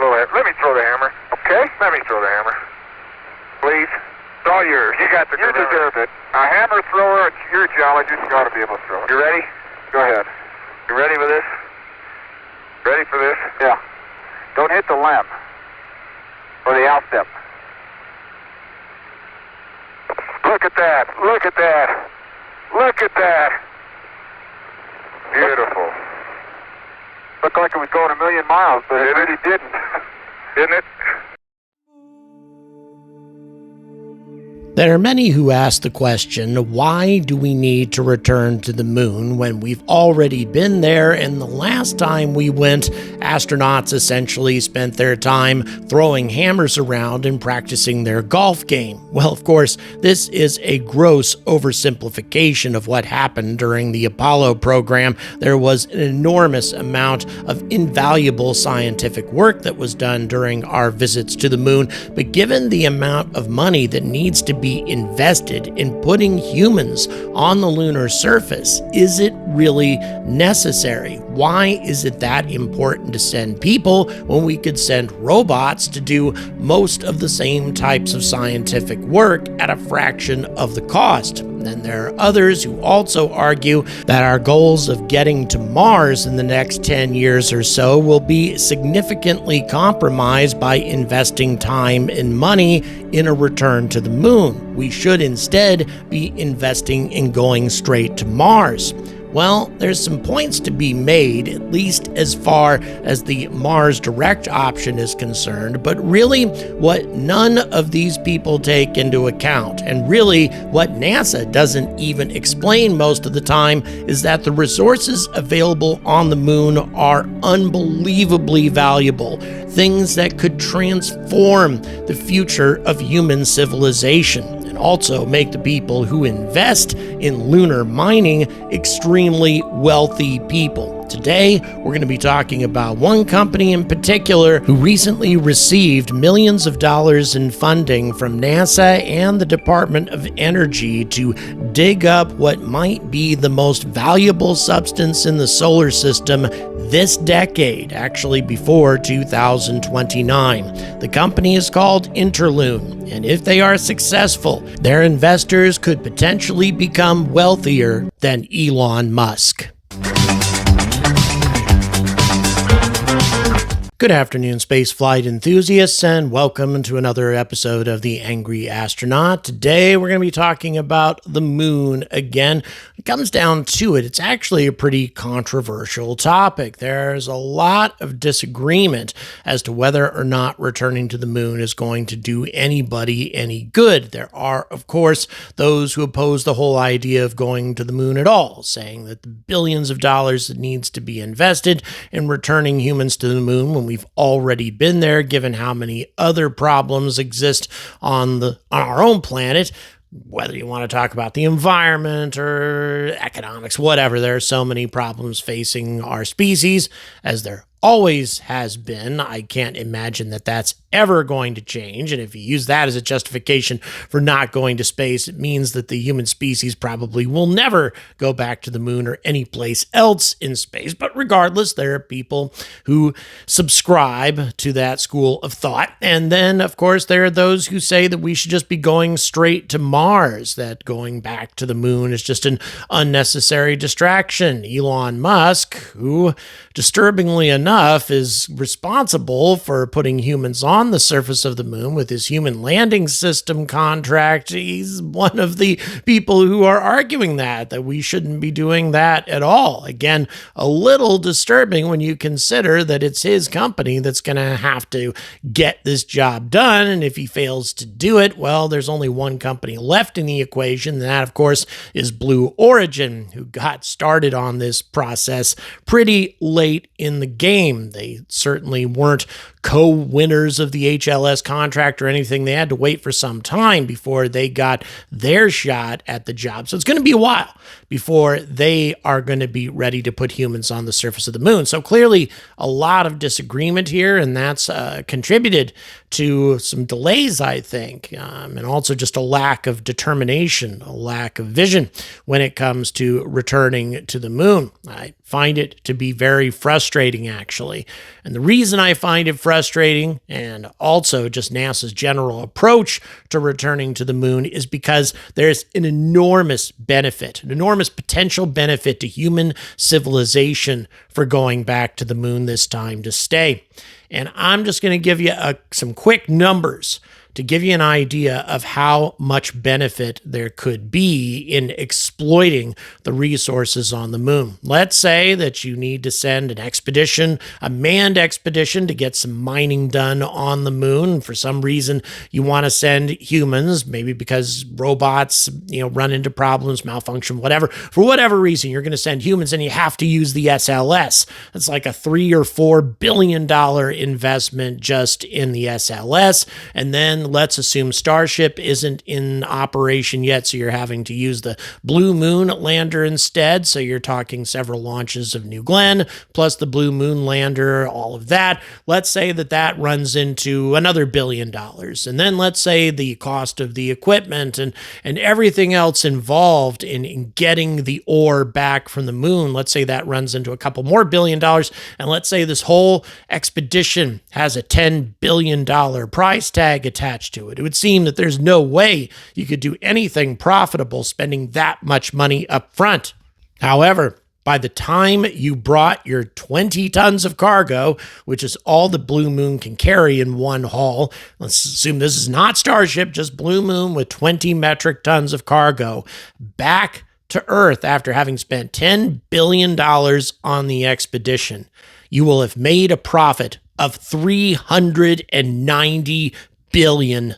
Let me throw the hammer. Okay? Let me throw the hammer. Please. It's all yours. You got the You deserve it. A hammer thrower, you're a geologist, you ought to be able to throw it. You ready? Go ahead. You ready for this? Ready for this? Yeah. Don't hit the limb. Or the outstep. Look at that. Look at that. Look at that. Beautiful. Looked like it was going 1,000,000 miles, but it really didn't. Didn't it? There are many who ask the question, why do we need to return to the moon when we've already been there, and the last time we went, astronauts essentially spent their time throwing hammers around and practicing their golf game? Well, of course, this is a gross oversimplification of what happened during the Apollo program. There was an enormous amount of invaluable scientific work that was done during our visits to the moon, but given the amount of money that needs to be invested in putting humans on the lunar surface, is it really necessary? Why is it that important to send people when we could send robots to do most of the same types of scientific work at a fraction of the cost? Then there are others who also argue that our goals of getting to Mars in the next 10 years or so will be significantly compromised by investing time and money in a return to the moon. We should instead be investing in going straight to Mars. Well, there's some points to be made, at least as far as the Mars Direct option is concerned, but really what none of these people take into account, and really what NASA doesn't even explain most of the time, is that the resources available on the moon are unbelievably valuable, things that could transform the future of human civilization, and also make the people who invest in lunar mining extremely wealthy people. Today, we're going to be talking about one company in particular who recently received millions of dollars in funding from NASA and the Department of Energy to dig up what might be the most valuable substance in the solar system this decade, actually before 2029. The company is called Interloon, and if they are successful, their investors could potentially become wealthier than Elon Musk. Good afternoon, spaceflight enthusiasts, and welcome to another episode of The Angry Astronaut. Today, we're going to be talking about the moon again. It comes down to it, it's actually a pretty controversial topic. There's a lot of disagreement as to whether or not returning to the moon is going to do anybody any good. There are, of course, those who oppose the whole idea of going to the moon at all, saying that the billions of dollars that needs to be invested in returning humans to the moon when we've already been there, given how many other problems exist on our own planet, whether you want to talk about the environment or economics, whatever. There are so many problems facing our species, as there always has been. I can't imagine that that's ever going to change. And if you use that as a justification for not going to space, it means that the human species probably will never go back to the moon or any place else in space. But regardless, there are people who subscribe to that school of thought. And then, of course, there are those who say that we should just be going straight to Mars, that going back to the moon is just an unnecessary distraction. Elon Musk, who disturbingly enough is responsible for putting humans on the surface of the moon with his human landing system contract. He's one of the people who are arguing that we shouldn't be doing that at all. Again, a little disturbing when you consider that it's his company that's going to have to get this job done. And if he fails to do it, well, there's only one company left in the equation. And that, of course, is Blue Origin, who got started on this process pretty late in the game. They certainly weren't co-winners of the HLS contract or anything. They had to wait for some time before they got their shot at the job. So it's going to be a while before they are going to be ready to put humans on the surface of the moon. So clearly a lot of disagreement here, and that's contributed to some delays, I think, and also just a lack of determination, a lack of vision when it comes to returning to the moon. I find it to be very frustrating, actually. And the reason I find it frustrating, and also just NASA's general approach to returning to the moon, is because there's an enormous benefit, an enormous potential benefit to human civilization for going back to the moon this time to stay. And I'm just going to give you some quick numbers to give you an idea of how much benefit there could be in exploiting the resources on the moon. Let's say that you need to send an expedition, a manned expedition, to get some mining done on the moon. For some reason, you want to send humans, maybe because robots, run into problems, malfunction, whatever. For whatever reason, you're going to send humans, and you have to use the SLS. It's like a $3 or $4 billion investment just in the SLS, and then let's assume Starship isn't in operation yet, so you're having to use the Blue Moon lander instead. So you're talking several launches of New Glenn, plus the Blue Moon lander, all of that. Let's say that runs into another $1 billion. And then let's say the cost of the equipment and everything else involved in getting the ore back from the moon, let's say that runs into a couple more $1 billion. And let's say this whole expedition has a $10 billion price tag attached to it. It would seem that there's no way you could do anything profitable spending that much money up front. However, by the time you brought your 20 tons of cargo, which is all the Blue Moon can carry in one haul, let's assume this is not Starship, just Blue Moon with 20 metric tons of cargo, back to Earth after having spent $10 billion on the expedition, you will have made a profit of $390 billion.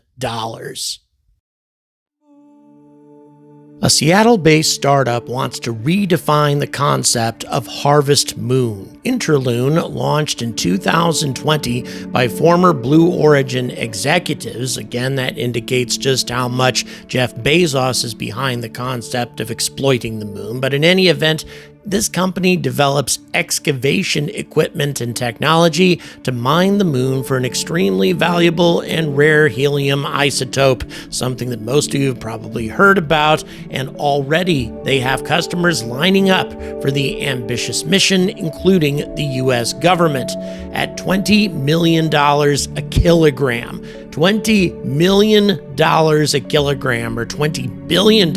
A Seattle-based startup wants to redefine the concept of Harvest Moon. Interloon, launched in 2020 by former Blue Origin executives. Again, that indicates just how much Jeff Bezos is behind the concept of exploiting the moon. But in any event, this company develops excavation equipment and technology to mine the moon for an extremely valuable and rare helium isotope, something that most of you have probably heard about, and already they have customers lining up for the ambitious mission, including the U.S. government, at $20 million a kilogram. $20 million a kilogram, or $20 billion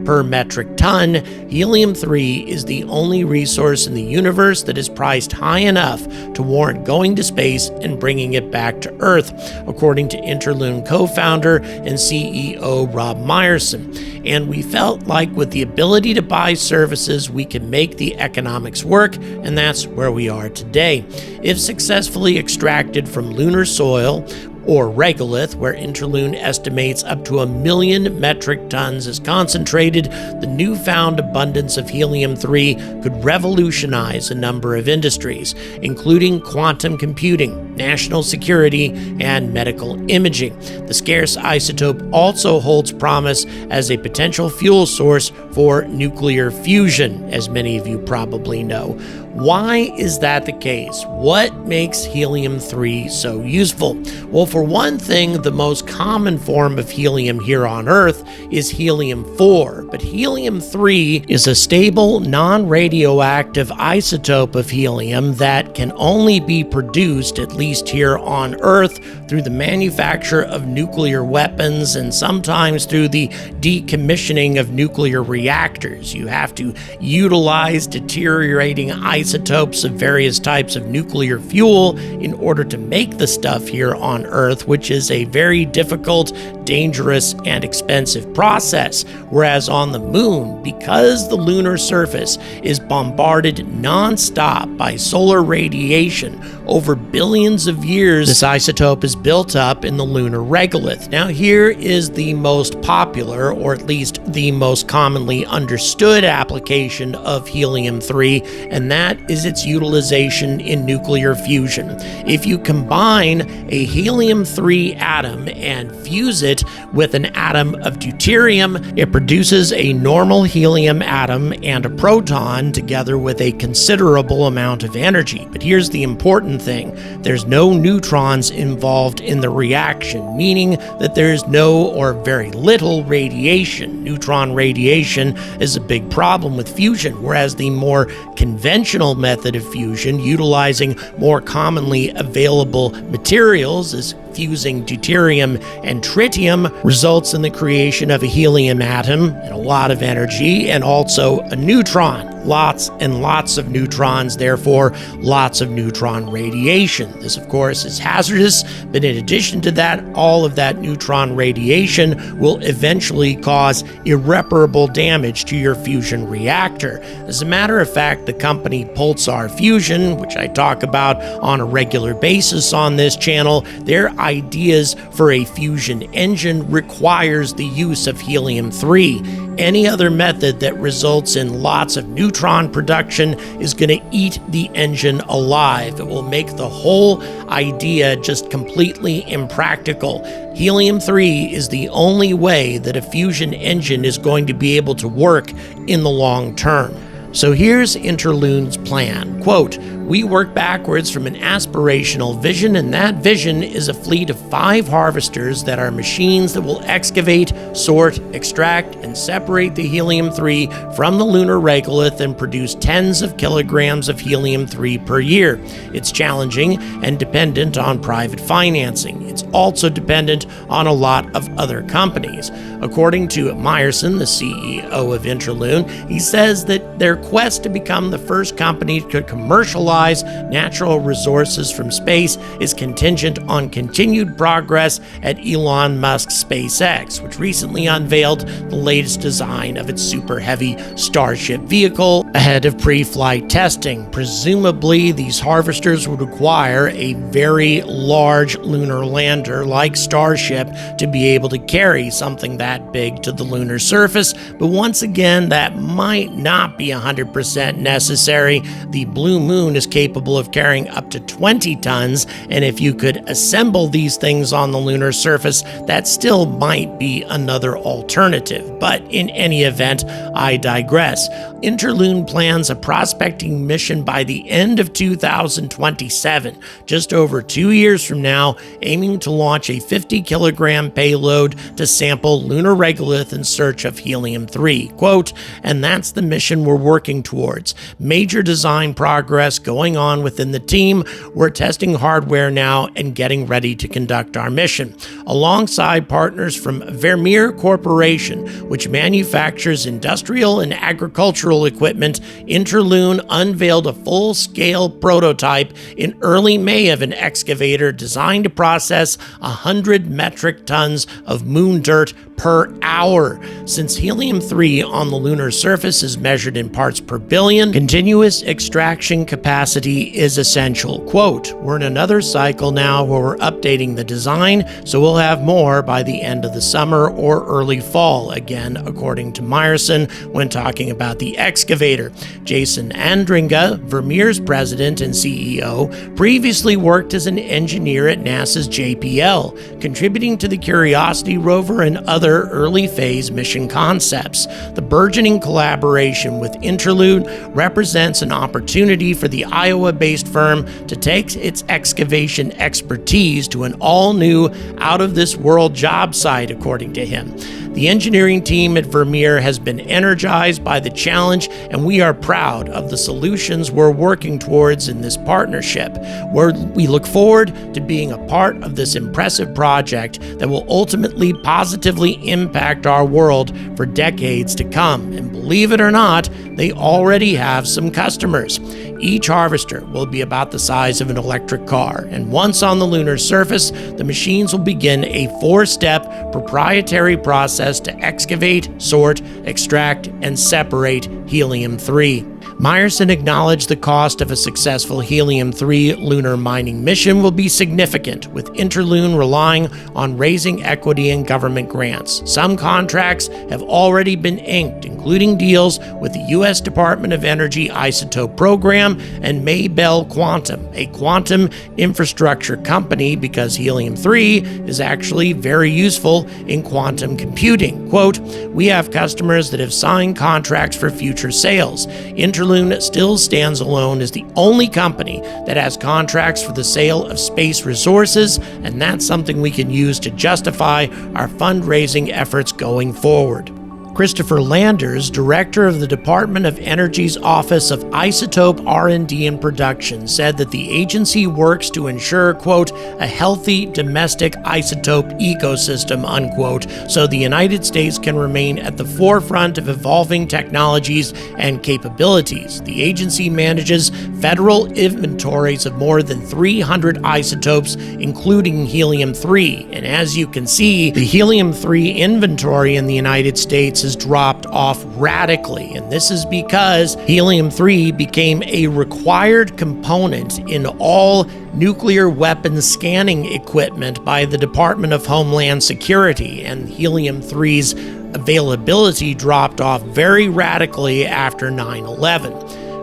per metric ton. Helium-3 is the only resource in the universe that is priced high enough to warrant going to space and bringing it back to Earth, according to Interloon co-founder and CEO Rob Meyerson. And we felt like with the ability to buy services, we can make the economics work, and that's where we are today. If successfully extracted from lunar soil, or regolith, where Interloon estimates up to 1 million metric tons is concentrated, the newfound abundance of helium-3 could revolutionize a number of industries, including quantum computing, national security, and medical imaging. The scarce isotope also holds promise as a potential fuel source for nuclear fusion, as many of you probably know. Why is that the case? What makes helium-3 so useful? Well, for one thing, the most common form of helium here on Earth is helium-4, but helium-3 is a stable, non-radioactive isotope of helium that can only be produced, at least here on Earth, through the manufacture of nuclear weapons and sometimes through the decommissioning of nuclear reactors. You have to utilize deteriorating isotopes of various types of nuclear fuel in order to make the stuff here on Earth, which is a very difficult, dangerous, and expensive process. Whereas on the moon, because the lunar surface is bombarded non-stop by solar radiation over billions of years, this isotope is built up in the lunar regolith. Now, here is the most popular, or at least the most commonly understood application of helium-3, and that is its utilization in nuclear fusion. If you combine a helium-3 atom and fuse it it with an atom of deuterium, it produces a normal helium atom and a proton together with a considerable amount of energy. But here's the important thing. There's no neutrons involved in the reaction, meaning that there's no or very little radiation. Neutron radiation is a big problem with fusion, whereas the more conventional method of fusion, utilizing more commonly available materials, is fusing deuterium and tritium, results in the creation of a helium atom and a lot of energy, and also a neutron. Lots and lots of neutrons, therefore lots of neutron radiation. This, of course, is hazardous, but in addition to that, all of that neutron radiation will eventually cause irreparable damage to your fusion reactor. As a matter of fact, the company Pulsar Fusion, which I talk about on a regular basis on this channel, their ideas for a fusion engine requires the use of helium-3. Any other method that results in lots of neutron production is going to eat the engine alive. It will make the whole idea just completely impractical. Helium-3 is the only way that a fusion engine is going to be able to work in the long term. So here's Interloon's plan. Quote, "We work backwards from an aspirational vision, and that vision is a fleet of 5 harvesters that are machines that will excavate, sort, extract, and separate the helium-3 from the lunar regolith and produce tens of kilograms of helium-3 per year. It's challenging and dependent on private financing. It's also dependent on a lot of other companies." According to Meyerson, the CEO of Interloon, he says that their quest to become the first company to commercialize natural resources from space is contingent on continued progress at Elon Musk's SpaceX, which recently unveiled the latest design of its super heavy Starship vehicle ahead of pre-flight testing. Presumably, these harvesters would require a very large lunar lander like Starship to be able to carry something that big to the lunar surface, but once again, that might not be 100% necessary. The Blue Moon is capable of carrying up to 20 tons, and if you could assemble these things on the lunar surface, that still might be another alternative. But in any event, I digress. Interloon plans a prospecting mission by the end of 2027, just over 2 years from now, aiming to launch a 50-kilogram payload to sample lunar regolith in search of helium-3. Quote, "And that's the mission we're working towards. Major design progress going on within the team. We're testing hardware now and getting ready to conduct our mission." Alongside partners from Vermeer Corporation, which manufactures industrial and agricultural equipment, Interloon unveiled a full-scale prototype in early May of an excavator designed to process 100 metric tons of moon dirt per hour. Since helium-3 on the lunar surface is measured in parts per billion, continuous extraction capacity is essential. Quote, "We're in another cycle now where we're updating the design, so we'll have more by the end of the summer or early fall," again, according to Meyerson when talking about the excavator. Jason Andringa, Vermeer's president and CEO, previously worked as an engineer at NASA's JPL, contributing to the Curiosity rover and other early-phase mission concepts. The burgeoning collaboration with Interloon represents an opportunity for the Iowa-based firm to take its excavation expertise to an all-new, out-of-this-world job site, according to him. The engineering team at Vermeer has been energized by the challenge, and we are proud of the solutions we're working towards in this partnership, where we look forward to being a part of this impressive project that will ultimately positively impact our world for decades to come. And believe it or not, they already have some customers. Each harvester will be about the size of an electric car, and once on the lunar surface, the machines will begin a 4-step proprietary process to excavate, sort, extract, and separate helium-3. Meyerson acknowledged the cost of a successful Helium-3 lunar mining mission will be significant, with Interloon relying on raising equity and government grants. Some contracts have already been inked, including deals with the U.S. Department of Energy Isotope Program and Maybell Quantum, a quantum infrastructure company, because Helium-3 is actually very useful in quantum computing. Quote, "We have customers that have signed contracts for future sales. Interloon still stands alone as the only company that has contracts for the sale of space resources, and that's something we can use to justify our fundraising efforts going forward." Christopher Landers, director of the Department of Energy's Office of Isotope R&D and Production, said that the agency works to ensure, quote, "a healthy domestic isotope ecosystem," unquote, so the United States can remain at the forefront of evolving technologies and capabilities. The agency manages federal inventories of more than 300 isotopes, including Helium-3, and as you can see, the Helium-3 inventory in the United States has dropped off radically, and this is because Helium-3 became a required component in all nuclear weapons scanning equipment by the Department of Homeland Security, and Helium-3's availability dropped off very radically after 9/11.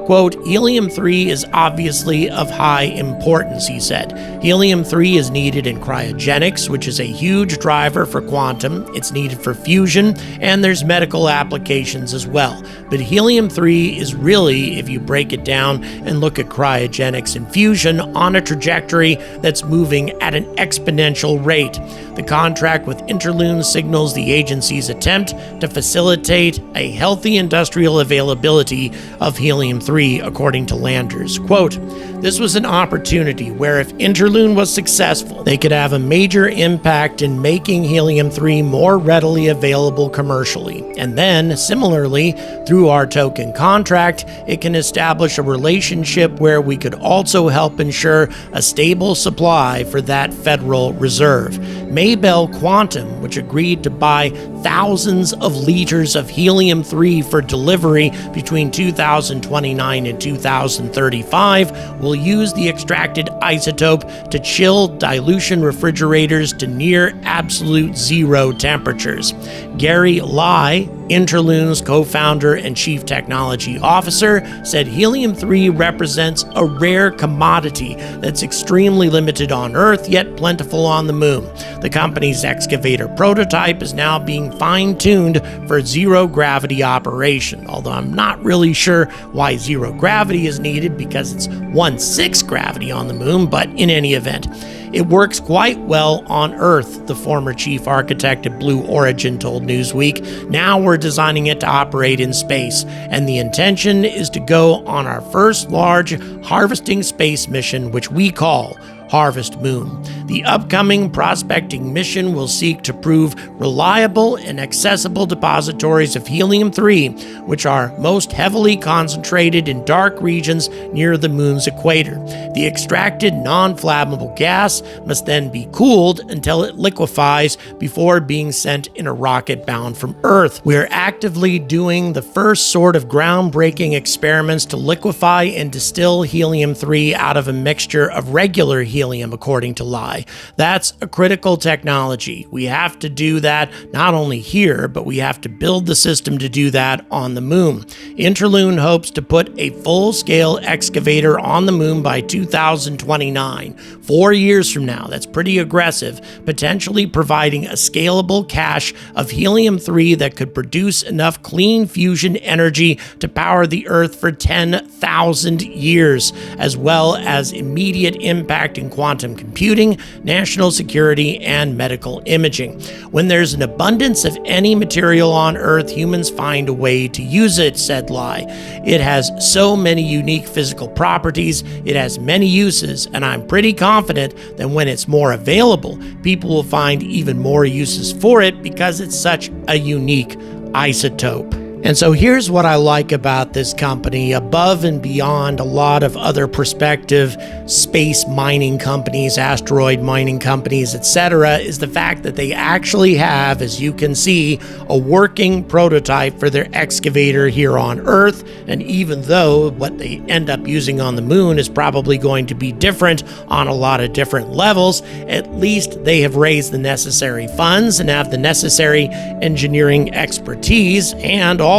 Quote, "Helium-3 is obviously of high importance," he said. "Helium-3 is needed in cryogenics, which is a huge driver for quantum. It's needed for fusion, and there's medical applications as well. But Helium-3 is really, if you break it down and look at cryogenics and fusion, on a trajectory that's moving at an exponential rate. The contract with Interloon signals the agency's attempt to facilitate a healthy industrial availability of Helium-3, according to Landers. Quote, "This was an opportunity where if Interloon was successful, they could have a major impact in making Helium-3 more readily available commercially. And then, similarly, through our token contract, it can establish a relationship where we could also help ensure a stable supply for that Federal Reserve. Maybell Quantum, which agreed to buy thousands of liters of Helium-3 for delivery between 2029 and 2035, will use the extracted isotope to chill dilution refrigerators to near absolute zero temperatures." Gary Lai, Interloon's co-founder and chief technology officer, said Helium-3 represents a rare commodity that's extremely limited on Earth, yet plentiful on the Moon. The company's excavator prototype is now being fine-tuned for zero-gravity operation, although I'm not really sure why zero gravity is needed because it's 1/6 gravity on the Moon, but in any event, it works quite well on Earth, the former chief architect at Blue Origin told Newsweek. "Now we're designing it to operate in space, and the intention is to go on our first large harvesting space mission, which we call Harvest Moon. The upcoming prospecting mission will seek to prove reliable and accessible depositories of Helium-3, which are most heavily concentrated in dark regions near the Moon's equator. The extracted non-flammable gas must then be cooled until it liquefies before being sent in a rocket bound from Earth. We are actively doing the first sort of groundbreaking experiments to liquefy and distill Helium-3 out of a mixture of regular helium, according to Lai. That's a critical technology. We have to do that not only here, but we have to build the system to do that on the Moon. Interloon hopes to put a full-scale excavator on the Moon by 2029, 4 years from now. That's pretty aggressive, potentially providing a scalable cache of Helium-3 that could produce enough clean fusion energy to power the Earth for 10,000 years, as well as immediate impact in quantum computing, national security, and medical imaging. When there's an abundance of any material on Earth, humans find a way to use it, said Lai. It has so many unique physical properties, it has many uses, and I'm pretty confident that when it's more available, people will find even more uses for it because it's such a unique isotope. And so here's what I like about this company, above and beyond a lot of other prospective space mining companies, asteroid mining companies, etc., is the fact that they actually have, as you can see, a working prototype for their excavator here on Earth. And even though what they end up using on the moon is probably going to be different on a lot of different levels, at least they have raised the necessary funds and have the necessary engineering expertise and also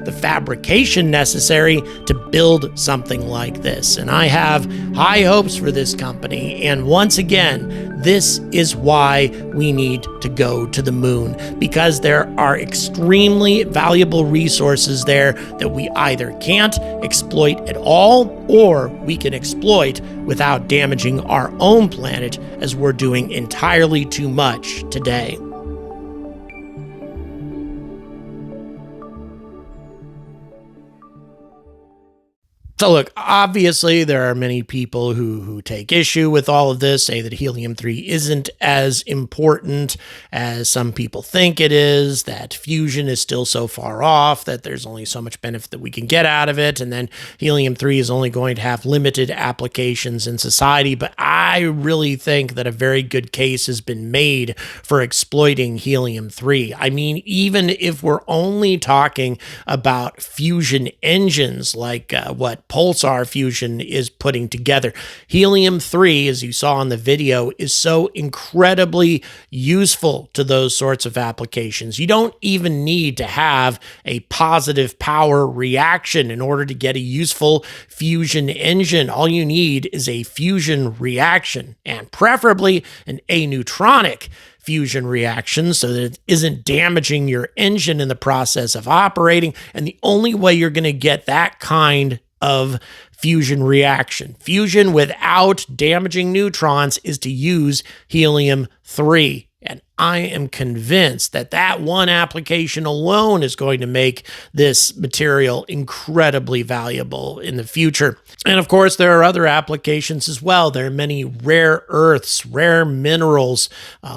the fabrication necessary to build something like this. And I have high hopes for this company. And once again, this is why we need to go to the moon, because there are extremely valuable resources there that we either can't exploit at all, or we can exploit without damaging our own planet, as we're doing entirely too much today. So look, obviously there are many people who take issue with all of this, say that helium-3 isn't as important as some people think it is, that fusion is still so far off, that there's only so much benefit that we can get out of it, and then helium-3 is only going to have limited applications in society. But I really think that a very good case has been made for exploiting helium-3. I mean, even if we're only talking about fusion engines like what pulsar fusion is putting together, helium-3, as you saw in the video, is so incredibly useful to those sorts of applications. You don't even need to have a positive power reaction in order to get a useful fusion engine. All you need is a fusion reaction, and preferably an aneutronic fusion reaction, so that it isn't damaging your engine in the process of operating. And the only way you're going to get that kind of fusion reaction, fusion without damaging neutrons, is to use helium-3. And I am convinced that that one application alone is going to make this material incredibly valuable in the future. And of course, there are other applications as well. There are many rare earths, rare minerals,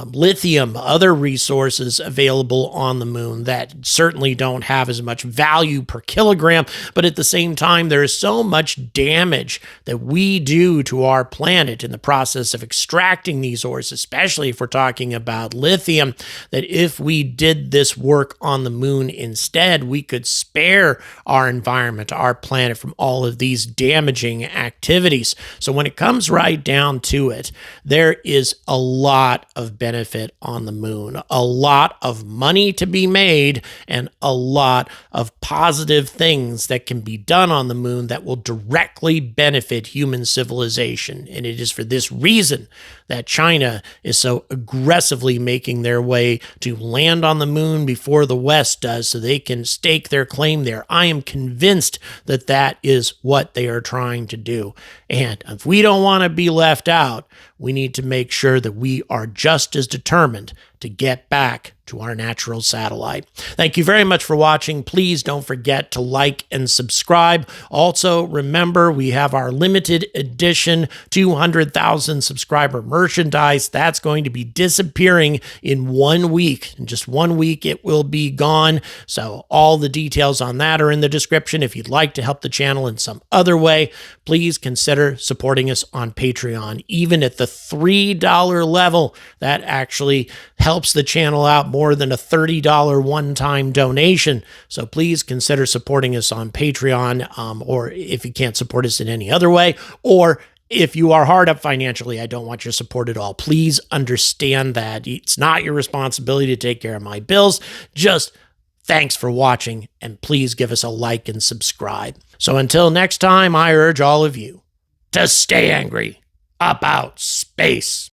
lithium, other resources available on the moon that certainly don't have as much value per kilogram. But at the same time, there is so much damage that we do to our planet in the process of extracting these ores, especially if we're talking about lithium, that if we did this work on the moon instead, we could spare our environment, our planet, from all of these damaging activities. So when it comes right down to it, there is a lot of benefit on the moon, a lot of money to be made, and a lot of positive things that can be done on the moon that will directly benefit human civilization. And it is for this reason that China is so aggressively making their way to land on the moon before the West does, so they can stake their claim there. I am convinced that that is what they are trying to do. And if we don't want to be left out, we need to make sure that we are just as determined to get back to our natural satellite. Thank you very much for watching. Please don't forget to like and subscribe. Also, remember, we have our limited edition 200,000 subscriber merchandise. That's going to be disappearing in 1 week. In just 1 week, it will be gone. So all the details on that are in the description. If you'd like to help the channel in some other way, please consider supporting us on Patreon. Even at the $3 level, that actually helps the channel out more than a $30 one-time donation. So please consider supporting us on Patreon, or if you can't support us in any other way, or if you are hard up financially, I don't want your support at all. Please understand that it's not your responsibility to take care of my bills. Just thanks for watching, and please give us a like and subscribe. So until next time, I urge all of you to stay angry about space.